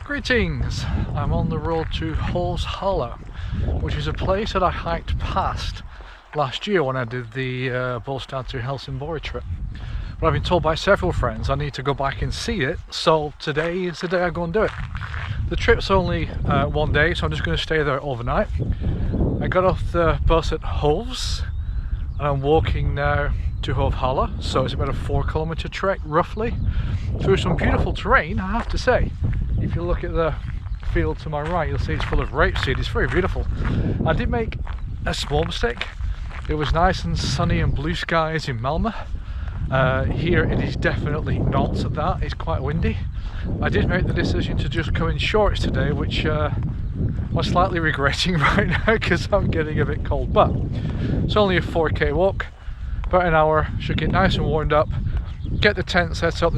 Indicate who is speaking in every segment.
Speaker 1: Greetings! I'm on the road to Hovs Hallar, which is a place that I hiked past last year when I did the Båstad-Helsingborg trip. But I've been told by several friends I need to go back and see it, so today is the day I go and do it. The trip's only one day, so I'm just going to stay there overnight. I got off the bus at Hovs and I'm walking now to Hovs Hallar, so it's about a 4-kilometer trek roughly through some beautiful terrain, I have to say. If you look at the field to my right, you'll see it's full of rapeseed. It's very beautiful. I did make a small mistake. It was nice and sunny and blue skies in Malmö. Here it is definitely not that. It's quite windy. I did make the decision to just come in shorts today, which I'm slightly regretting right now because I'm getting a bit cold. But it's only a 4k walk, about an hour. Should get nice and warmed up, get the tent set up.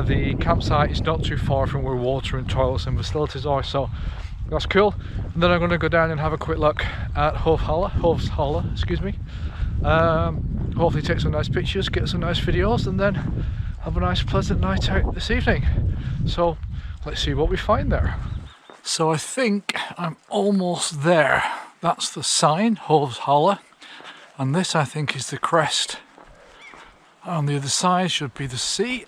Speaker 1: The campsite is not too far from where water and toilets and facilities are, so that's cool. And then I'm going to go down and have a quick look at Hovs Hallar, excuse me. Hopefully take some nice pictures, get some nice videos, and then have a nice pleasant night out this evening. So let's see what we find there. So I think I'm almost there. That's the sign, Hovs Hallar, and this I think is the crest. On the other side should be the sea.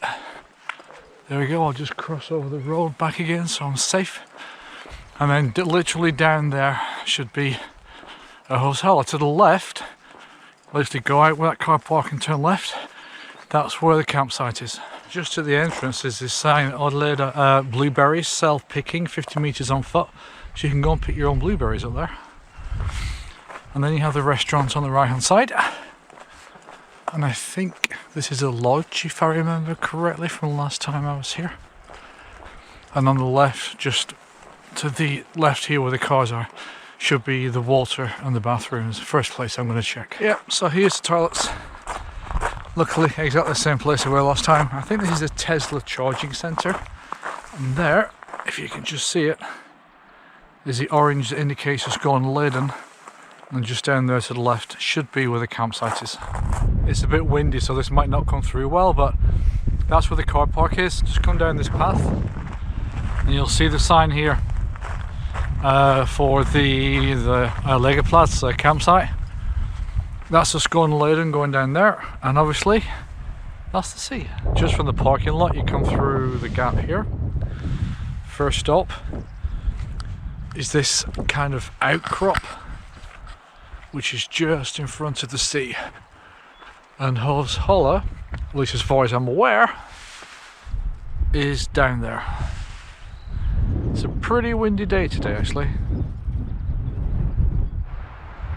Speaker 1: There we go, I'll just cross over the road back again so I'm safe. And then literally down there should be a Hovs Hallar. To the left, literally go out with that car park and turn left. That's where the campsite is. Just at the entrance is this sign, Skåneleden blueberries, self-picking, 50 meters on foot. So you can go and pick your own blueberries up there. And then you have the restaurant on the right hand side. And I think this is a lodge, if I remember correctly from last time I was here. And on the left, just to the left here where the cars are, should be the water and the bathrooms. First place I'm going to check. Yep, so here's the toilets. Luckily, exactly the same place I were last time. I think this is a Tesla charging centre. And there, if you can just see it, is the orange that indicates Skåneleden. And just down there to the left should be where the campsite is. It's a bit windy, so this might not come through well, but that's where the car park is. Just come down this path and you'll see the sign here for the Legaplatz campsite. That's the Skåneleden going down there, and obviously that's the sea. Just from the parking lot you come through the gap here. First stop is this kind of outcrop which is just in front of the sea. And Hovs Hallar, at least as far as I'm aware, is down there. It's a pretty windy day today actually.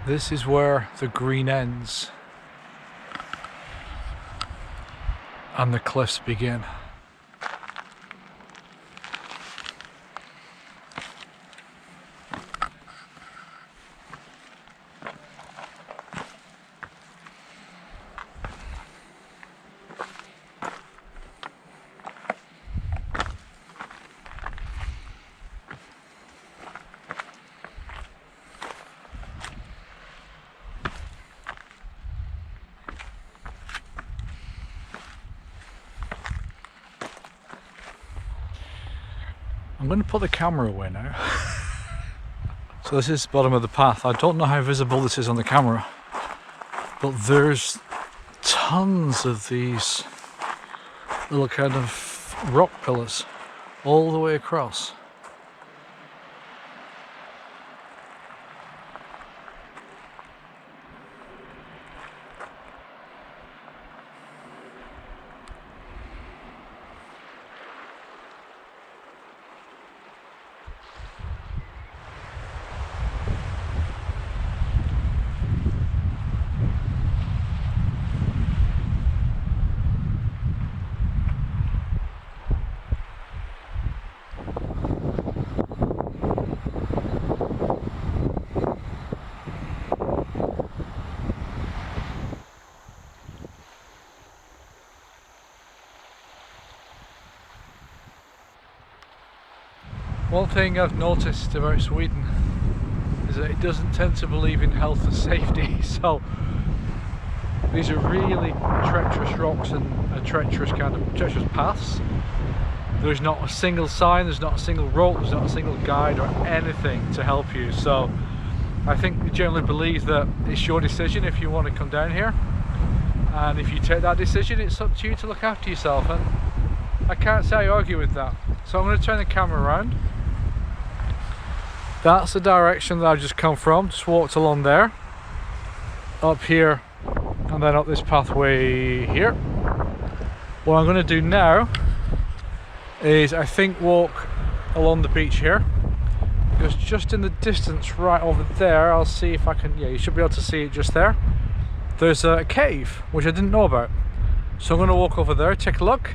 Speaker 1: This is where the green ends and the cliffs begin. I'm going to put the camera away now. So this is the bottom of the path. I don't know how visible this is on the camera, but there's tons of these little kind of rock pillars all the way across. One thing I've noticed about Sweden is that it doesn't tend to believe in health and safety, so these are really treacherous rocks and treacherous paths. there's not a single sign, there's not a single rope, there's not a single guide or anything to help you. So I think we generally believe that it's your decision if you want to come down here, and if you take that decision, it's up to you to look after yourself, and I can't say I argue with that. So I'm going to turn the camera around. That's the direction that I've just come from, just walked along there, up here, and then up this pathway here. What I'm going to do now is, I think, walk along the beach here, because just in the distance right over there, I'll see if I can, yeah, you should be able to see it just there, there's a cave which I didn't know about. So I'm going to walk over there, take a look,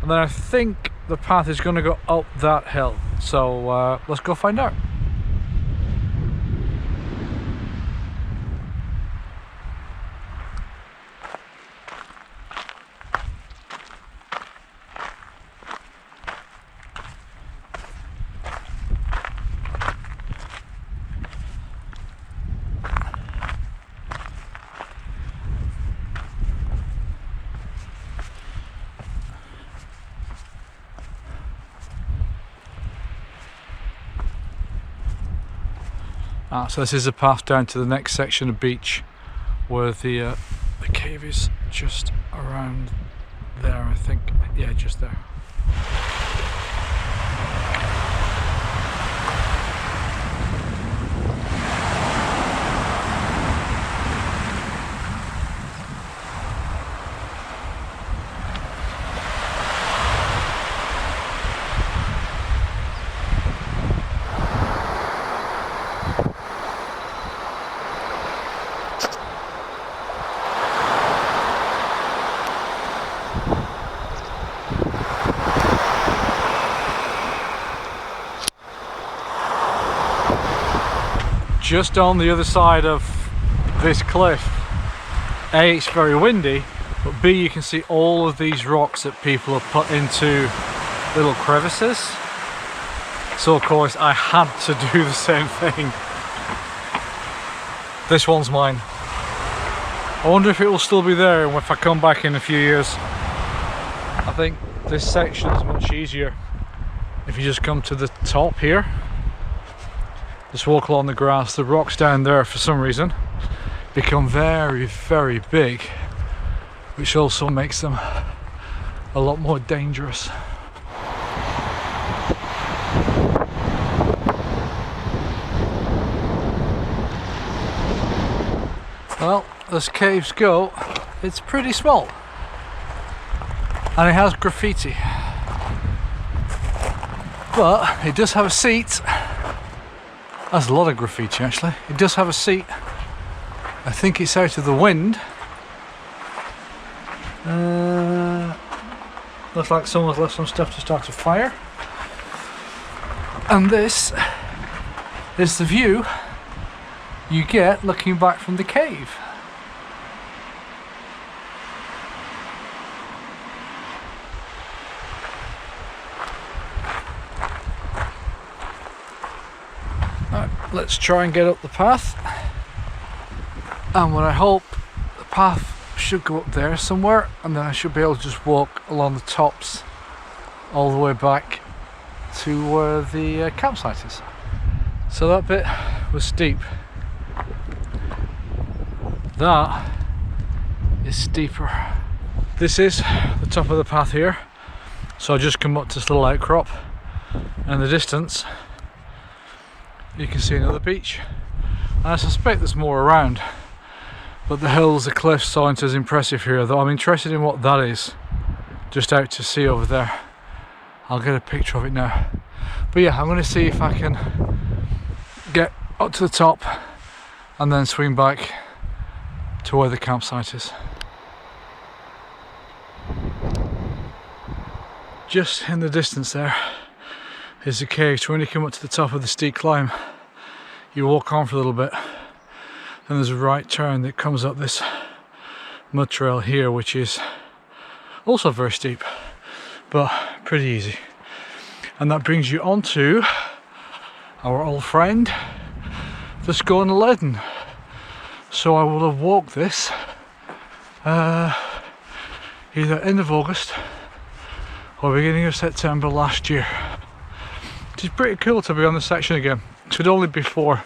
Speaker 1: and then I think the path is going to go up that hill. So let's go find out. So this is the path down to the next section of beach, where the cave is just around there, I think. Yeah, just there. Just on the other side of this cliff, A, it's very windy, but B, you can see all of these rocks that people have put into little crevices. So of course I had to do the same thing. This one's mine. I wonder if it will still be there if I come back in a few years. I think this section is much easier if you just come to the top here. Just walk along the grass. The rocks down there, for some reason, become very, very big, which also makes them a lot more dangerous. Well, as caves go, it's pretty small, and it has graffiti, but it does have a seat. That's a lot of graffiti, actually. It does have a seat. I think it's out of the wind. Looks like someone's left some stuff to start a fire. And this is the view you get looking back from the cave. Let's try and get up the path, and what I hope, the path should go up there somewhere, and then I should be able to just walk along the tops all the way back to where the campsite is. So that bit was steep. That is steeper. This is the top of the path here, so I just come up to this little outcrop, and in the distance you can see another beach, and I suspect there's more around, but the hills, the cliffs aren't as impressive here, though I'm interested in what that is just out to sea over there. I'll get a picture of it now, but yeah, I'm going to see if I can get up to the top and then swing back to where the campsite is. Just in the distance there is the cave. So when you come up to the top of the steep climb, you walk on for a little bit, then there's a right turn that comes up this mud trail here, which is also very steep but pretty easy, and that brings you onto our old friend the Skåneleden. So I will have walked this either end of August or beginning of September last year. Which is pretty cool to be on this section again. It should only be for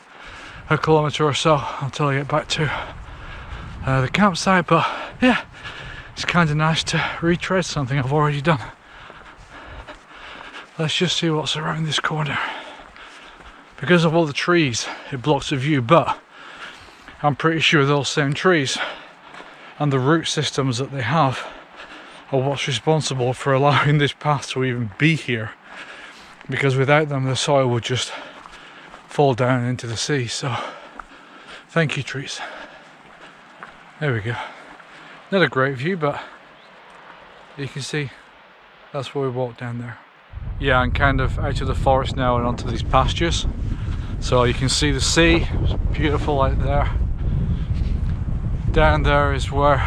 Speaker 1: a kilometre or so until I get back to the campsite, but yeah, it's kind of nice to retread something I've already done. Let's just see what's around this corner. Because of all the trees, it blocks the view, but I'm pretty sure those same trees and the root systems that they have are what's responsible for allowing this path to even be here. Because without them, the soil would just fall down into the sea. So, thank you, trees. There we go. Not a great view, but you can see that's where we walked down there. Yeah, I'm kind of out of the forest now and onto these pastures. So you can see the sea, it's beautiful out there. Down there is where,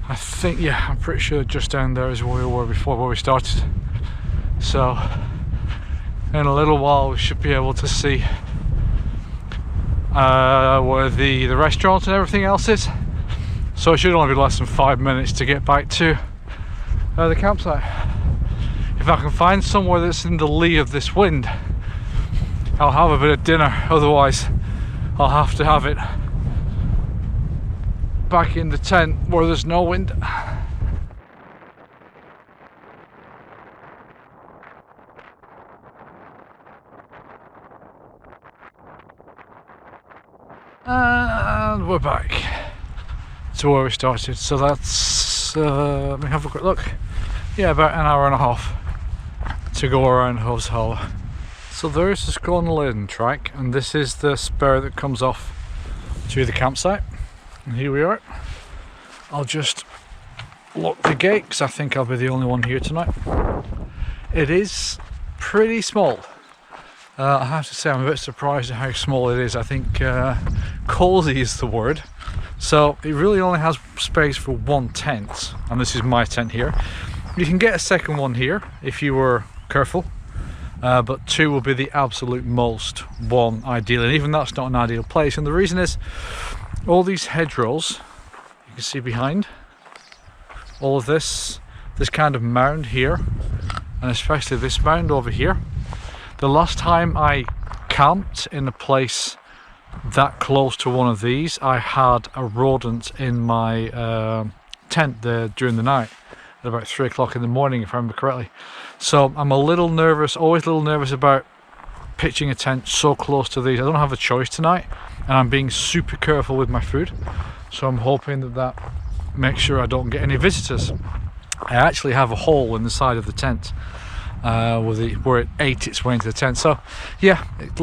Speaker 1: I think, yeah, I'm pretty sure just down there is where we were before, where we started. So, in a little while we should be able to see where the restaurant and everything else is. So it should only be less than 5 minutes to get back to the campsite. If I can find somewhere that's in the lee of this wind, I'll have a bit of dinner. Otherwise, I'll have to have it back in the tent where there's no wind. And we're back to where we started. So that's, let me have a quick look. Yeah, about an hour and a half to go around Hovs Hallar. So there's the Skåneleden track, and this is the spur that comes off to the campsite. And here we are. I'll just lock the gate because I think I'll be the only one here tonight. It is pretty small. I have to say I'm a bit surprised at how small it is. I think cozy is the word. So it really only has space for one tent, and this is my tent here. You can get a second one here if you were careful, but two will be the absolute most one ideal, and even that's not an ideal place. And the reason is all these hedgerows you can see behind, all of this kind of mound here, and especially this mound over here. The last time I camped in a place that close to one of these, I had a rodent in my tent there during the night at about 3 o'clock in the morning, if I remember correctly. So I'm a little nervous, always a little nervous about pitching a tent so close to these. I don't have a choice tonight, and I'm being super careful with my food. So I'm hoping that makes sure I don't get any visitors. I actually have a hole in the side of the tent where it ate its way into the tent. So yeah, it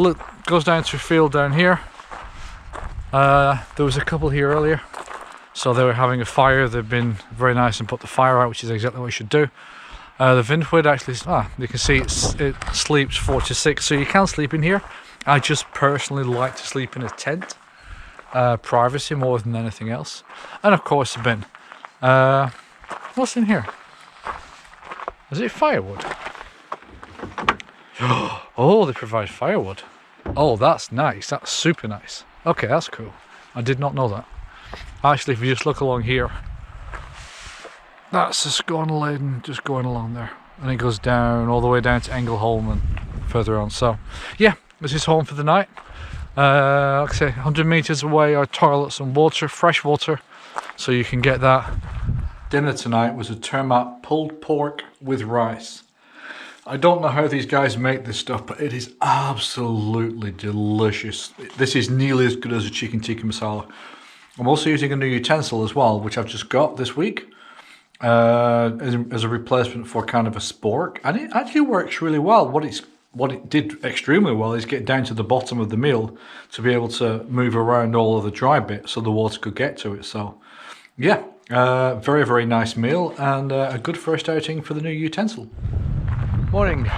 Speaker 1: goes down to a field down here. There was a couple here earlier, so they were having a fire. They've been very nice and put the fire out, which is exactly what you should do. The Vindwood actually, you can see it sleeps 4 to 6, so you can sleep in here. I just personally like to sleep in a tent, privacy more than anything else. And of course the bin. What's in here? Is it firewood? Oh, they provide firewood. Oh, that's nice. That's super nice. Okay, that's cool. I did not know that. Actually, if you just look along here, that's the Skåneleden just going along there, and it goes down all the way down to Ängelholm and further on. So yeah, this is home for the night. Like I say, 100 meters away are toilets and water, fresh water, so you can get that. Dinner tonight was a termat pulled pork with rice. I don't know how these guys make this stuff, but it is absolutely delicious. This is nearly as good as a chicken tikka masala. I'm also using a new utensil as well, which I've just got this week as a replacement for kind of a spork, and it actually works really well. What it did extremely well is get down to the bottom of the meal to be able to move around all of the dry bits so the water could get to it. So yeah, very, very nice meal, and a good first outing for the new utensil. Morning.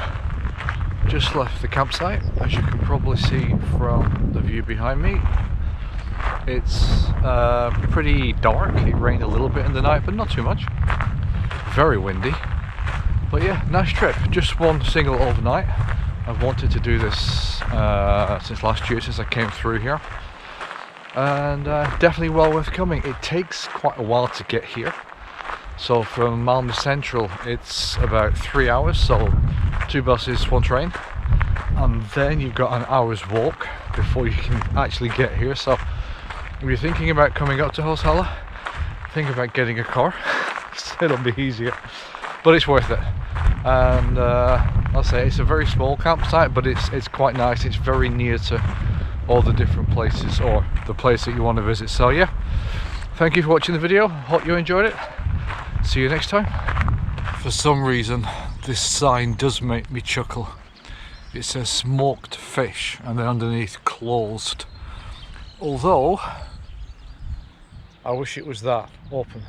Speaker 1: Just left the campsite, as you can probably see from the view behind me. It's pretty dark. It rained a little bit in the night, but not too much. Very windy. But yeah, nice trip. Just one single overnight. I've wanted to do this since last year, since I came through here. And definitely well worth coming. It takes quite a while to get here. So from Malmö Central it's about 3 hours, so 2 buses, 1 train, and then you've got an hour's walk before you can actually get here. So if you're thinking about coming up to Hovs Hallar, think about getting a car. It'll be easier, but it's worth it. And I'll say it's a very small campsite, but it's quite nice. It's very near to all the different places, or the place that you want to visit. So yeah, thank you for watching the video. Hope you enjoyed it. See you next time. For some reason this sign does make me chuckle. It says smoked fish and then underneath closed, although I wish it was that open.